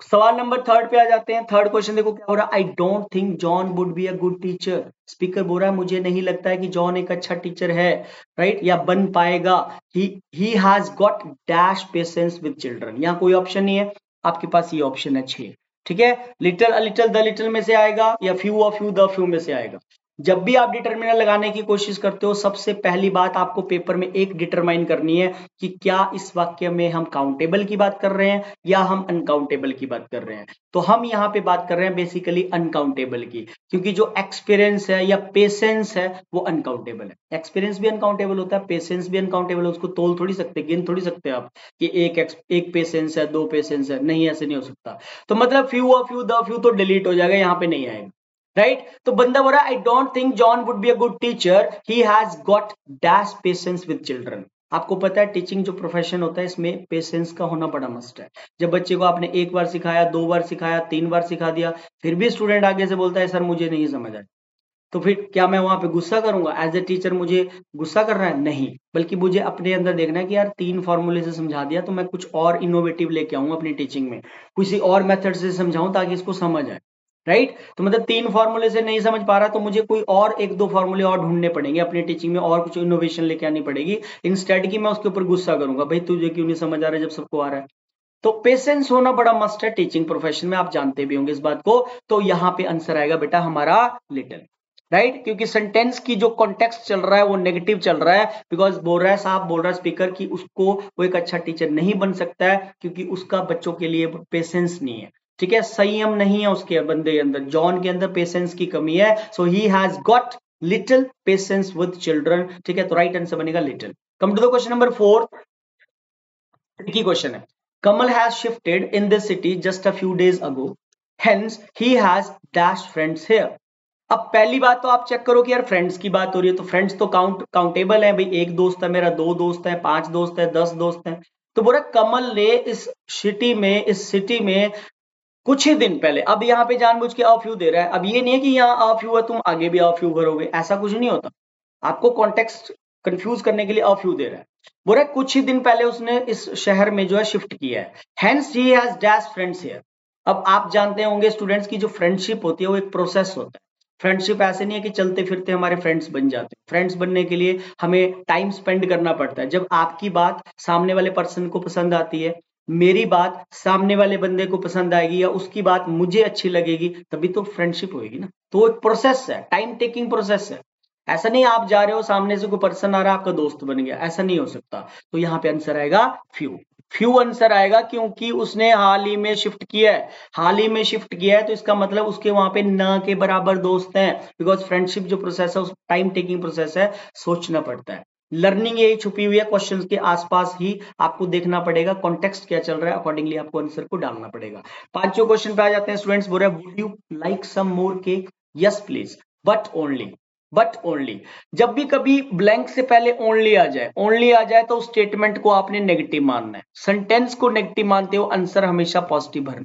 सवाल नंबर थर्ड पे आ जाते हैं। थर्ड क्वेश्चन देखो क्या हो रहा है, I don't think John would be a good teacher. Speaker बोल रहा है मुझे नहीं लगता है कि जॉन एक अच्छा टीचर है, राइट, या बन पाएगा। ही has got dash patience with children, यहाँ कोई ऑप्शन नहीं है, आपके पास ये ऑप्शन है 6, ठीक है। Little, a little, the little में से आएगा, या few of few, the few में से आएगा। जब भी आप डिटरमिनर लगाने की कोशिश करते हो, सबसे पहली बात आपको पेपर में एक डिटरमाइन करनी है कि क्या इस वाक्य में हम काउंटेबल की बात कर रहे हैं या हम अनकाउंटेबल की बात कर रहे हैं। तो हम यहाँ पे बात कर रहे हैं बेसिकली अनकाउंटेबल की, क्योंकि जो एक्सपीरियंस है या पेशेंस है वो अनकाउंटेबल है। एक्सपीरियंस भी अनकाउंटेबल होता है, पेशेंस भी अनकाउंटेबल है, उसको तोल थोड़ी सकते, गिन थोड़ी सकते आप कि एक पेशेंस है, 2 पेशेंस है, नहीं, ऐसे नहीं हो सकता। तो मतलब few of few, the few तो डिलीट हो जाएगा, यहाँ पे नहीं आएगा, राइट। तो बंदा बोल रहा है I don't think John would be a good teacher, he has got dash patience with children. आपको पता है टीचिंग जो प्रोफेशन होता है इसमें पेशेंस का होना बड़ा मस्ट है। जब बच्चे को आपने एक बार सिखाया, 2 बार सिखाया, 3 बार सिखा दिया, फिर भी स्टूडेंट आगे से बोलता है सर मुझे नहीं समझ आया, तो फिर क्या मैं वहां पे गुस्सा करूंगा? एज ए टीचर मुझे गुस्सा कर रहा है? नहीं, बल्कि मुझे अपने अंदर देखना है कि यार 3 फॉर्मूले से समझा दिया तो मैं कुछ और इनोवेटिव लेके आऊंगा अपनी टीचिंग में, किसी और मेथड से समझाऊं ताकि इसको समझ आए। राइट, तो मतलब 3 फॉर्मूले से नहीं समझ पा रहा तो मुझे कोई और 1-2 फॉर्मूले और ढूंढने पड़ेंगे अपनी टीचिंग में, और कुछ इनोवेशन लेके आनी पड़ेगी, इंस्टेड की मैं उसके ऊपर गुस्सा करूंगा, भाई तुझे क्यों नहीं समझ आ रहा है जब सबको आ रहा है। तो पेशेंस होना बड़ा मस्ट है टीचिंग प्रोफेशन में, आप जानते भी होंगे इस बात को। तो यहाँ पे आंसर आएगा बेटा हमारा लिटिल। राइट, क्योंकि सेंटेंस की जो कॉन्टेक्स्ट चल रहा है वो नेगेटिव चल रहा है, बिकॉज बोल रहा है साहब, बोल रहा है स्पीकर कि उसको वो एक अच्छा टीचर नहीं बन सकता है क्योंकि उसका बच्चों के लिए पेशेंस नहीं है। ठीक है, संयम नहीं है उसके बंदे के अंदर, जॉन के अंदर पेशेंस की कमी है। So he has got little patience with children. ठीक है, तो राइट आंसर बनेगा little. Come to the question number 4, tricky question है। Kamal has shifted in this city just a few days ago. Hence, he has dash friends here. अब पहली बात तो आप चेक करो कि यार फ्रेंड्स की बात हो रही है, तो फ्रेंड्स तो काउंटेबल है भाई, एक दोस्त है मेरा, 2 दोस्त है, 5 दोस्त है, 10 दोस्त है। तो बोला कमल ने इस सिटी में कुछ ही दिन पहले, अब यहाँ पे जानबूझ के अ फ्यू दे रहा है। अब ये नहीं है कि यहाँ अ फ्यू है तुम आगे भी अ फ्यू भरोगे, ऐसा कुछ नहीं होता। आपको कॉन्टेक्स्ट कंफ्यूज करने के लिए अ फ्यू दे रहा है। बोल रहा है कुछ ही दिन पहले उसने इस शहर में जो है शिफ्ट किया है। Hence he has dash friends here. अब आप जानते होंगे स्टूडेंट्स की जो फ्रेंडशिप होती है वो एक प्रोसेस होता है। फ्रेंडशिप ऐसे नहीं है कि चलते फिरते हमारे फ्रेंड्स बन जाते हैं। फ्रेंड्स बनने के लिए हमें टाइम स्पेंड करना पड़ता है। जब आपकी बात सामने वाले पर्सन को पसंद आती है, मेरी बात सामने वाले बंदे को पसंद आएगी, या उसकी बात मुझे अच्छी लगेगी, तभी तो फ्रेंडशिप होगी ना। तो एक प्रोसेस है, टाइम टेकिंग प्रोसेस है। ऐसा नहीं आप जा रहे हो सामने से कोई पर्सन आ रहा है आपका दोस्त बन गया, ऐसा नहीं हो सकता। तो यहाँ पे आंसर आएगा फ्यू। फ्यू आंसर आएगा क्योंकि उसने हाल ही में शिफ्ट किया है। हाल ही में शिफ्ट किया है तो इसका मतलब उसके वहां पे न के बराबर दोस्त हैं, बिकॉज फ्रेंडशिप जो प्रोसेस है उस टाइम टेकिंग प्रोसेस है, सोचना पड़ता है। लर्निंग यही छुपी हुई है, क्वेश्चंस के आसपास ही आपको देखना पड़ेगा कॉन्टेक्स्ट क्या चल रहा है, अकॉर्डिंगली आपको आंसर को डालना पड़ेगा। पांचों क्वेश्चन पे आ जाते हैं स्टूडेंट्स। बोल रहे हैं would you like some more cake? Yes please, but only जब भी कभी ब्लैंक से पहले ओनली आ जाए तो उस स्टेटमेंट को आपने नेगेटिव मानना है। सेंटेंस को नेगेटिव मानते हो, आंसर हमेशा पॉजिटिव भरना।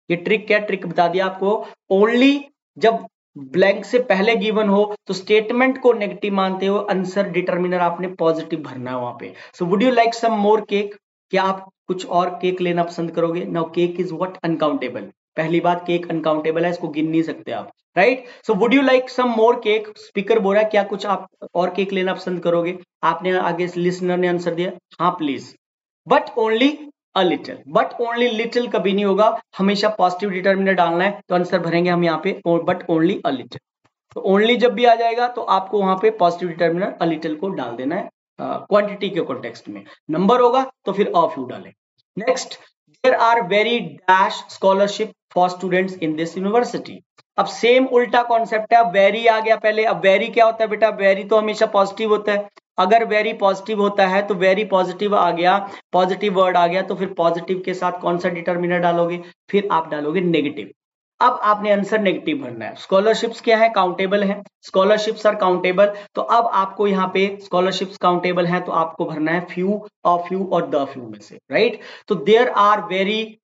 ये ट्रिक क्या, ट्रिक बता दिया आपको। ओनली जब ब्लैंक से पहले गिवन हो तो स्टेटमेंट को नेगेटिव मानते हो, आंसर डिटर्मिनर आपने पॉजिटिव भरना है वहां पे। So would you like some more cake? क्या आप कुछ और केक लेना पसंद करोगे? Now cake is what? Uncountable. पहली बात, केक अनकाउंटेबल है, इसको गिन नहीं सकते आप। Right, so would you like some more cake? Speaker बोल रहा है क्या कुछ आप और केक लेना पसंद करोगे? आपने आगे लिसनर ने आंसर दिया हाँ please. But only a little, but only little कभी नहीं होगा, हमेशा पॉजिटिव डिटर्मिनर डालना है। तो आंसर भरेंगे हम यहाँ पे बट ओनली अ लिटिल। तो ओनली जब भी आ जाएगा तो आपको वहां पे पॉजिटिव डिटर्मिनर अ लिटिल को डाल देना है। क्वांटिटी के कॉन्टेक्स्ट में नंबर होगा तो फिर अ फ्यू डालें। Next, there are very dash scholarship for students in this university. अब सेम उल्टा कॉन्सेप्ट है, अब वेरी आ गया पहले। अब वेरी क्या होता है बेटा? वेरी तो हमेशा पॉजिटिव होता है। अगर वेरी पॉजिटिव होता है तो वेरी पॉजिटिव आ गया, पॉजिटिव वर्ड आ गया, तो फिर पॉजिटिव के साथ कौन सा डिटर्मिनर डालोगे? फिर आप डालोगे नेगेटिव। अब आपने आंसर नेगेटिव भरना है। स्कॉलरशिप्स क्या है? काउंटेबल है। स्कॉलरशिप्स आर काउंटेबल, तो अब आपको यहाँ पे स्कॉलरशिप्स काउंटेबल है तो आपको भरना है फ्यू, अ फ्यू और द फ्यू में से। Right, so there are very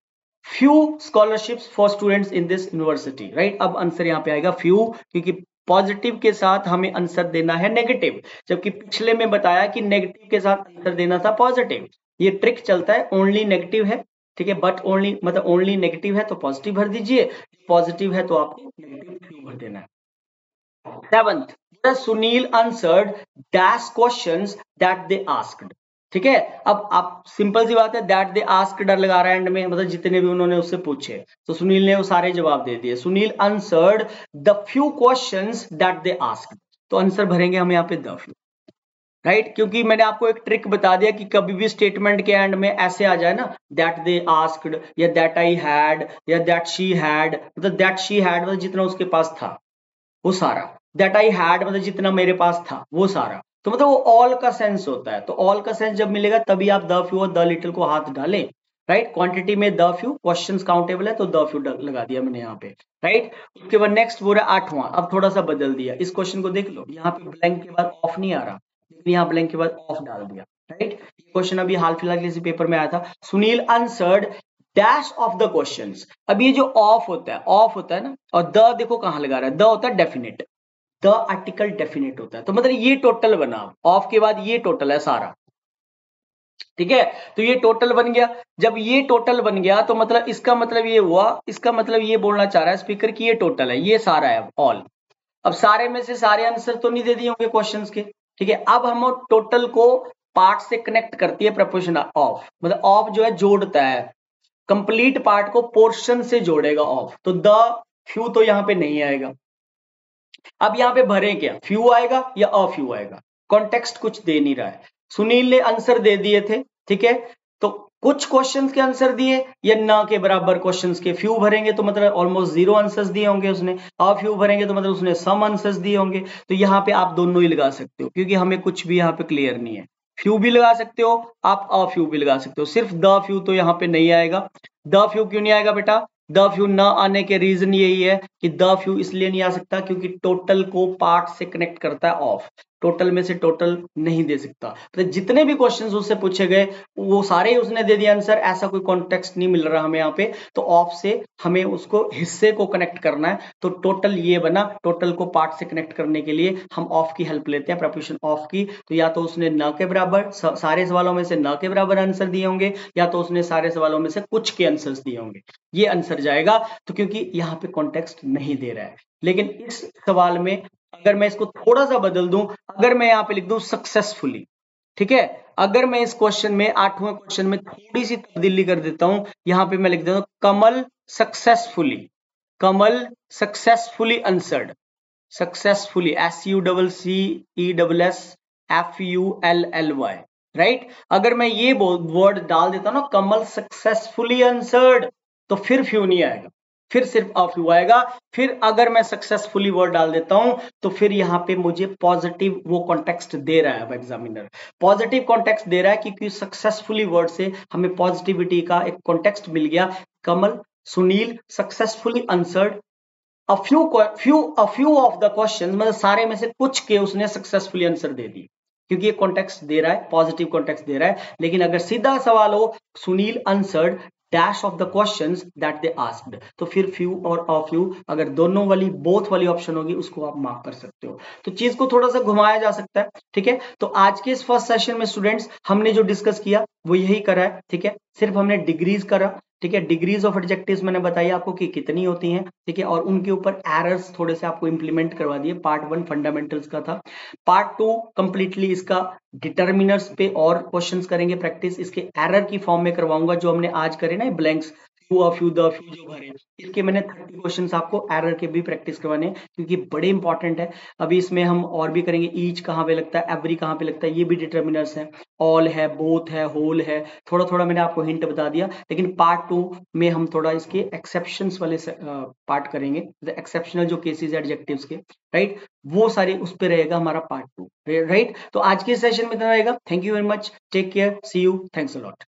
few scholarships for students in this university. Right, अब आंसर यहाँ पे आएगा फ्यू, क्योंकि पॉजिटिव के साथ हमें आंसर देना है नेगेटिव, जबकि पिछले में बताया कि नेगेटिव के साथ आंसर देना था पॉजिटिव। ये ट्रिक चलता है, ओनली नेगेटिव है, ठीक है, बट ओनली मतलब ओनली नेगेटिव है तो पॉजिटिव भर दीजिए, पॉजिटिव है तो आपको नेगेटिव क्यों भर देना है। Seventh, Sunil answered dash questions that they asked. ठीक है, अब आप सिंपल सी बात है, दैट दे आस्क डर लगा रहा है एंड में, मतलब जितने भी उन्होंने उससे पूछे तो सुनील ने वो सारे जवाब दे दिए। Sunil answered the few questions that they asked, तो आंसर भरेंगे हम यहाँ पे द फ्यू। राइट, क्योंकि मैंने आपको एक ट्रिक बता दिया कि कभी भी स्टेटमेंट के एंड में ऐसे आ जाए ना, दैट दे आस्क्ड या दैट आई हैड या दैट शी हैड, मतलब दैट शी हैड मतलब जितना उसके पास था वो सारा, दैट आई हैड मतलब जितना मेरे पास था वो सारा, तो मतलब वो ऑल का सेंस होता है। तो ऑल का सेंस जब मिलेगा तभी आप द फ्यू और द लिटिल को हाथ डालें। राइट, क्वांटिटी में द फ्यू, क्वेश्चंस काउंटेबल है तो द फ्यू लगा दिया मैंने यहाँ पे। राइट, उसके बाद नेक्स्ट वो रहा आठवां। अब थोड़ा सा बदल दिया, इस क्वेश्चन को देख लो, यहाँ पे ब्लैंक के बाद ऑफ नहीं आ रहा, लेकिन यहाँ ब्लैंक के बाद ऑफ डाल दिया। राइट। क्वेश्चन अभी हाल फिलहाल किसी पेपर में आया था, Sunil answered dash of the questions. अब ये जो ऑफ होता है ना, और द देखो कहां लगा रहा है, द होता है डेफिनेट, द आर्टिकल डेफिनेट होता है, तो मतलब ये टोटल बना, ऑफ के बाद ये टोटल है सारा, ठीक है। तो ये टोटल बन गया, जब ये टोटल बन गया तो मतलब इसका मतलब ये हुआ, इसका मतलब ये बोलना चाह रहा है स्पीकर की ये टोटल है, ये सारा है ऑल। अब सारे में से सारे आंसर तो नहीं दे दिए होंगे क्वेश्चंस के, ठीक है। अब हम टोटल को पार्ट से कनेक्ट करती है प्रपोजिशन ऑफ, मतलब ऑफ जो है जोड़ता है, कंप्लीट पार्ट को पोर्शन से जोड़ेगा ऑफ, तो द फ्यू तो यहां पे नहीं आएगा। अब यहां पे भरे क्या, फ्यू आएगा या अफ्यू आएगा, कॉन्टेक्स्ट कुछ दे नहीं रहा है। सुनील ने आंसर दे दिए थे, ठीक है, तो कुछ क्वेश्चंस के आंसर दिए या ना के बराबर क्वेश्चंस के फ्यू भरेंगे तो मतलब ऑलमोस्ट 0 आंसर्स दिए होंगे उसने, फ्यू भरेंगे तो मतलब उसने सम आंसर्स दिए होंगे। तो यहाँ पे आप दोनों ही लगा सकते हो, क्योंकि हमें कुछ भी यहाँ पे क्लियर नहीं है। फ्यू भी लगा सकते हो आप, फ्यू भी लगा सकते हो, सिर्फ द फ्यू तो यहाँ पे नहीं आएगा। द फ्यू क्यों नहीं आएगा बेटा, द फ्यू न आने के रीजन यही है कि द फ्यू इसलिए नहीं आ सकता क्योंकि टोटल को पार्ट से कनेक्ट करता है ऑफ, टोटल में से टोटल नहीं दे सकता। तो जितने भी क्वेश्चंस उससे पूछे गए वो सारे उसने दे दिया आंसर, ऐसा कोई कॉन्टेक्स्ट नहीं मिल रहा हमें यहाँ पे, तो ऑफ से हमें उसको हिस्से को कनेक्ट करना है, तो टोटल ये बना, टोटल को पार्ट से कनेक्ट करने के लिए हम ऑफ की हेल्प लेते हैं, प्रपोजिशन ऑफ की। तो या तो उसने न के बराबर सारे सवालों में से न के बराबर आंसर दिए होंगे, या तो उसने सारे सवालों में से कुछ के आंसर्स दिए होंगे, ये आंसर जाएगा। तो क्योंकि यहाँ पे कॉन्टेक्स्ट नहीं दे रहा है, लेकिन इस सवाल में अगर मैं इसको थोड़ा सा बदल दूं, अगर मैं यहाँ पे लिख दूं सक्सेसफुली, ठीक है, अगर मैं इस क्वेश्चन में 8वें क्वेश्चन में थोड़ी सी तब्दीली कर देता हूं, यहां पे मैं लिख देता हूं Kamal successfully, Kamal successfully answered, successfully SUCCESSFULLY, right. अगर मैं ये वर्ड डाल देता हूं ना कमल सक्सेसफुली आंसर्ड, तो फिर फ्यू नहीं आएगा, फिर सिर्फ फ्यू आएगा। फिर अगर मैं सक्सेसफुली वर्ड डाल देता हूं तो फिर यहां पे मुझे पॉजिटिव वो कॉन्टेक्स्ट दे रहा है, अब एग्जामिनर पॉजिटिव कॉन्टेक्स्ट दे रहा है, क्योंकि सक्सेसफुली वर्ड से हमें पॉजिटिविटी का एक कॉन्टेक्स्ट मिल गया। Kamal Sunil successfully answered a few of the questions, मतलब सारे में से कुछ के उसने सक्सेसफुली आंसर दे दिए, क्योंकि ये कॉन्टेक्स्ट दे रहा है, पॉजिटिव कॉन्टेक्स्ट दे रहा है। लेकिन अगर सीधा सवाल हो Sunil answered dash of the questions that they asked, तो फिर फ्यू और अ फ्यू, अगर दोनों वाली बोथ वाली ऑप्शन होगी उसको आप मार्क कर सकते हो। तो चीज को थोड़ा सा घुमाया जा सकता है, ठीक है। तो आज के इस फर्स्ट सेशन में स्टूडेंट्स हमने जो डिस्कस किया वो यही करा है, ठीक है। सिर्फ हमने डिग्रीज करा, ठीक है, डिग्रीज ऑफ एडजेक्टिव्स मैंने बताई आपको कि कितनी होती हैं, ठीक है, और उनके ऊपर एरर्स थोड़े से आपको इंप्लीमेंट करवा दिए। पार्ट 1 फंडामेंटल्स का था, पार्ट 2 कंप्लीटली इसका डिटर्मिनर्स पे और क्वेश्चंस करेंगे प्रैक्टिस, इसके एरर की फॉर्म में करवाऊंगा, जो हमने आज करे ना ब्लैंक्स, फ्यू द फ्यू जो भरे, इसके मैंने 30 क्वेश्चंस आपको एरर के भी प्रैक्टिस करवाने, क्योंकि बड़े इंपॉर्टेंट है। अभी इसमें हम और भी करेंगे, ईच कहाँ पे लगता है, एवरी कहाँ पे लगता है, ये भी डिटर्मिनर्स है, ऑल है, बोथ है, होल है, थोड़ा थोड़ा मैंने आपको हिंट बता दिया। लेकिन पार्ट 2 में हम थोड़ा इसके एक्सेप्शंस वाले पार्ट करेंगे, एक्सेप्शनल जो केसेस एडजेक्टिव्स के, राइट, वो सारे उस पे रहेगा हमारा पार्ट 2, राइट। तो आज के सेशन में इतना रहेगा। Thank you very much, take care, see you, thanks a lot.